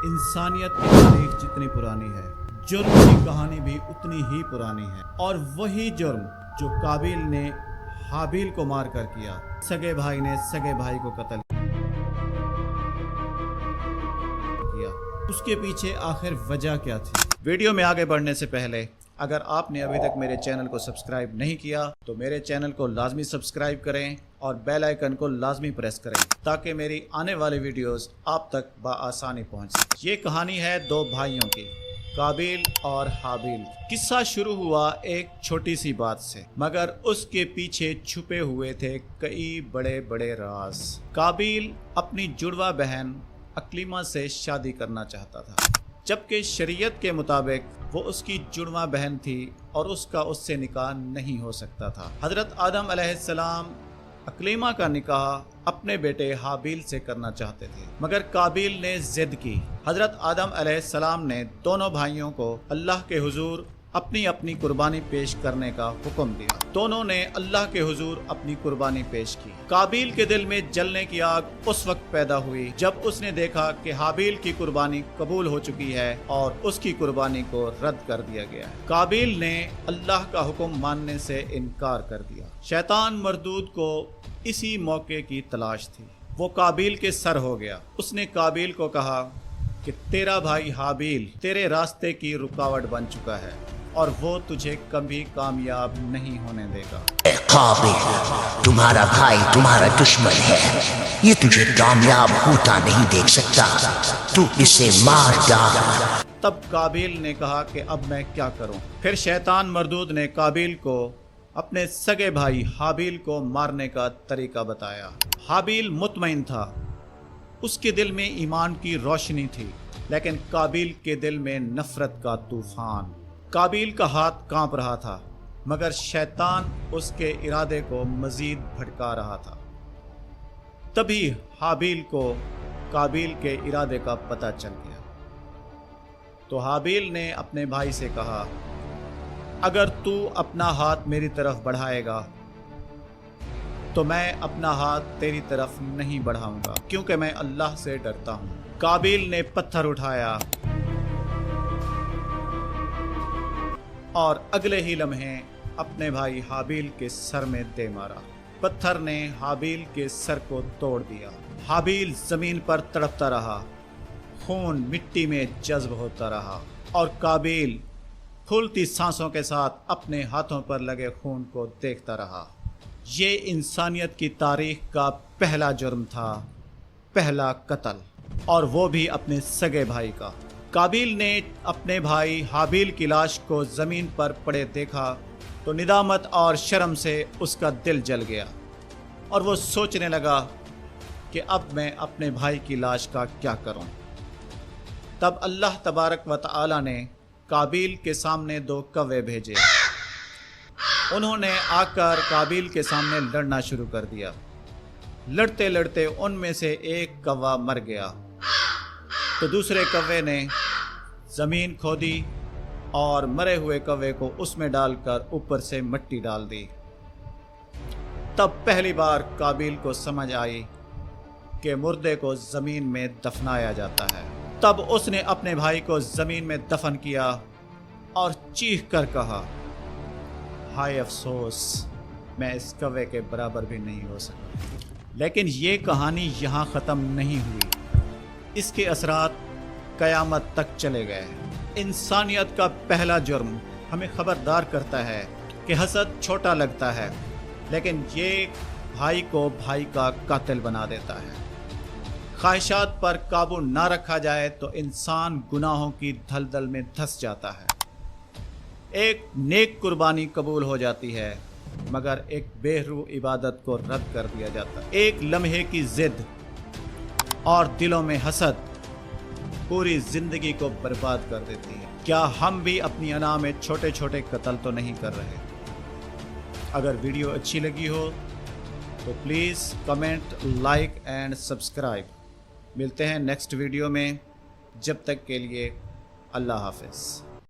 इंसानियत की तारीख जितनी पुरानी है, जुर्म की कहानी भी उतनी ही पुरानी है। और वही जुर्म जो काबिल ने हाबिल को मार कर किया, सगे भाई ने सगे भाई को कत्ल किया, उसके पीछे आखिर वजह क्या थी? वीडियो में आगे बढ़ने से पहले अगर आपने अभी तक मेरे चैनल को सब्सक्राइब नहीं किया तो मेरे चैनल को लाजमी सब्सक्राइब करें और बेल आइकन को लाजमी प्रेस करें ताकि मेरी आने वाली वीडियोस आप तक बआसानी पहुंच सके। ये कहानी है दो भाइयों की, काबिल और हाबिल। किस्सा शुरू हुआ एक छोटी सी बात से, मगर उसके पीछे छुपे हुए थे कई बड़े बड़े राज। काबिल अपनी जुड़वा बहन अकलीमा से शादी करना चाहता था, जबकि शरीयत के मुताबिक वो उसकी जुड़वा बहन थी और उसका उससे निकाह नहीं हो सकता था। हज़रत आदम अलैहिस्सलाम अकलीमा का निकाह अपने बेटे हाबिल से करना चाहते थे, मगर काबिल ने जिद की। हज़रत आदम अलैहिस्सलाम ने दोनों भाइयों को अल्लाह के हुजूर अपनी अपनी कुर्बानी पेश करने का हुक्म दिया। दोनों ने अल्लाह के हुजूर अपनी कुर्बानी पेश की। काबिल के दिल में जलने की आग उस वक्त पैदा हुई जब उसने देखा कि हाबिल की कुर्बानी कबूल हो चुकी है और उसकी कुर्बानी को रद्द कर दिया गया है। काबिल ने अल्लाह का हुक्म मानने से इनकार कर दिया। शैतान मरदूद को इसी मौके की तलाश थी। वो काबिल के सर हो गया। उसने काबिल को कहा कि तेरा भाई हाबिल तेरे रास्ते की रुकावट बन चुका है और वो तुझे कभी कामयाब नहीं होने देगा। काबिल, तुम्हारा भाई तुम्हारा दुश्मन है, ये तुझे कामयाब होता नहीं देख सकता, तू इसे मार डाल। तब काबिल ने कहा कि अब मैं क्या करूं? फिर शैतान मरदूद ने काबिल को अपने सगे भाई हाबिल को मारने का तरीका बताया। हाबिल मुतमईन था, उसके दिल में ईमान की रोशनी थी, लेकिन काबिल के दिल में नफरत का तूफान। काबिल का हाथ कांप रहा था, मगर शैतान उसके इरादे को मजीद भटका रहा था। तभी हाबिल को काबिल के इरादे का पता चल गया, तो हाबिल ने अपने भाई से कहा, अगर तू अपना हाथ मेरी तरफ बढ़ाएगा तो मैं अपना हाथ तेरी तरफ नहीं बढ़ाऊंगा, क्योंकि मैं अल्लाह से डरता हूं। काबिल ने पत्थर उठाया और अगले ही लम्हे अपने भाई हाबिल के सर में दे मारा। पत्थर ने हाबिल के सर को तोड़ दिया। हाबिल जमीन पर तड़पता रहा, खून मिट्टी में जज्ब होता रहा और काबिल फूलती सांसों के साथ अपने हाथों पर लगे खून को देखता रहा। ये इंसानियत की तारीख का पहला जुर्म था, पहला कत्ल, और वो भी अपने सगे भाई का। काबिल ने अपने भाई हाबिल की लाश को ज़मीन पर पड़े देखा तो निदामत और शर्म से उसका दिल जल गया और वो सोचने लगा कि अब मैं अपने भाई की लाश का क्या करूं। तब अल्लाह तबारक व तआला ने काबिल के सामने दो कौवे भेजे। उन्होंने आकर काबिल के सामने लड़ना शुरू कर दिया। लड़ते लड़ते उनमें से एक कौवा मर गया, तो दूसरे कौवे ने ज़मीन खोदी और मरे हुए कौवे को उसमें डालकर ऊपर से मिट्टी डाल दी। तब पहली बार काबिल को समझ आई कि मुर्दे को ज़मीन में दफनाया जाता है। तब उसने अपने भाई को ज़मीन में दफन किया और चीख कर कहा, हाय अफसोस, मैं इस कौवे के बराबर भी नहीं हो सका। लेकिन ये कहानी यहाँ ख़त्म नहीं हुई, इसके असरात क़यामत तक चले गए। इंसानियत का पहला जुर्म हमें ख़बरदार करता है कि हसद छोटा लगता है, लेकिन ये भाई को भाई का कातिल बना देता है। ख्वाहिशात पर काबू ना रखा जाए तो इंसान गुनाहों की दलदल में धंस जाता है। एक नेक कुर्बानी कबूल हो जाती है, मगर एक बेहरूह इबादत को रद्द कर दिया जाता है। एक लम्हे की जिद और दिलों में हसद पूरी जिंदगी को बर्बाद कर देती है। क्या हम भी अपनी अना में छोटे छोटे कत्ल तो नहीं कर रहे? अगर वीडियो अच्छी लगी हो तो please comment, like and subscribe. मिलते हैं नेक्स्ट वीडियो में, जब तक के लिए अल्लाह हाफ़िज़।